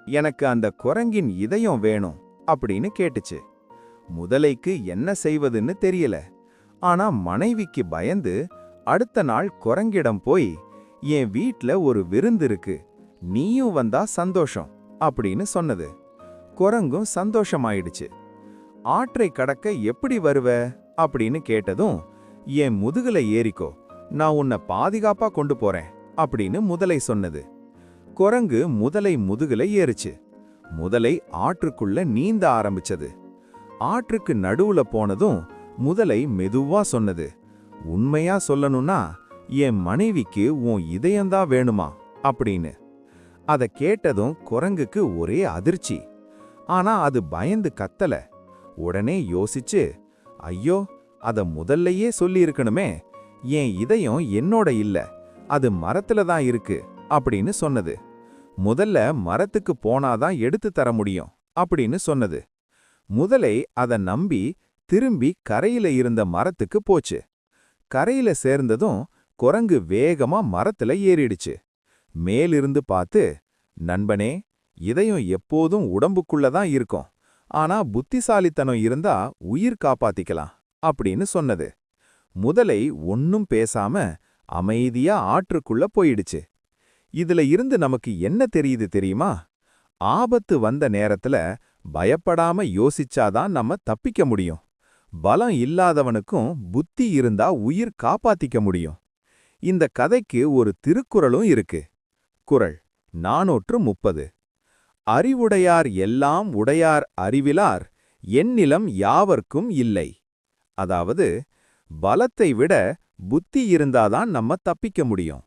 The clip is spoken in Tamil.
எனக்கு அந்த குரங்கின் இதயம் வேணும் அப்படின்னு கேட்டுச்சு. முதலைக்கு என்ன செய்வதுன்னு தெரியல. ஆனா மனைவிக்கு பயந்து அடுத்த நாள் குரங்கிடம் போய், என் வீட்ல ஒரு விருந்து இருக்கு, நீயும் வந்தா சந்தோஷம் அப்படின்னு சொன்னது. குரங்கும் சந்தோஷமாயிடுச்சு. ஆற்றை கடக்க எப்படி வருவ அப்படின்னு கேட்டதும், என் முதுகுல ஏறிக்கோ, நான் உன்னை பாதுகாப்பா கொண்டு போறேன் அப்படின்னு முதலை சொன்னது. குரங்கு முதலை முதுகுல ஏறுச்சு. முதலை ஆற்றுக்குள்ள நீந்த ஆரம்பிச்சது. ஆற்றுக்கு நடுவுல போனதும் முதலை மெதுவா சொன்னது, உண்மையா சொல்லணும்னா என் மனைவிக்கு உன் இதயம்தான் வேணுமா அப்படின்னு. அத கேட்டதும் குரங்குக்கு ஒரே அதிர்ச்சி. ஆனா அது பயந்து கத்தல. உடனே யோசிச்சு, ஐயோ, அத முதல்லயே சொல்லி இருக்கணுமே, என் இதயம் என்னோட இல்ல, அது மரத்துல தான் இருக்கு அப்படின்னு சொன்னது. முதல்ல மரத்துக்கு போனாதான் எடுத்து தர முடியும் அப்படின்னு சொன்னது. முதலை அத நம்பி திரும்பி கரையில இருந்த மரத்துக்கு போச்சு. கரையில சேர்ந்ததும் குரங்கு வேகமா மரத்துல ஏறிடுச்சு. மேலிருந்து பார்த்து, நண்பனே, இதயம் எப்போதும் உடம்புக்குள்ளதான் இருக்கும், ஆனா புத்திசாலித்தனம் இருந்தா உயிர் காப்பாத்திக்கலாம் அப்படின்னு சொன்னது. முதலை ஒன்னும் பேசாம அமைதியா ஆற்றுக்குள்ள போயிடுச்சு. இதுல இருந்து நமக்கு என்ன தெரியுது தெரியுமா? ஆபத்து வந்த நேரத்துல பயப்படாம யோசிச்சாதான் நம்ம தப்பிக்க முடியும். பலம் இல்லாதவனுக்கும் புத்தி இருந்தா உயிர் காப்பாத்திக்க முடியும். இந்த கதைக்கு ஒரு திருக்குறளும் இருக்கு. குறள் 430. அறிவுடையார் எல்லாம் உடையார் அறிவிலார் எந்நிலம் யாவர்க்கும் இல்லை. அதாவது, பலத்தை விட புத்தி இருந்தாதான் நம்ம தப்பிக்க முடியும்.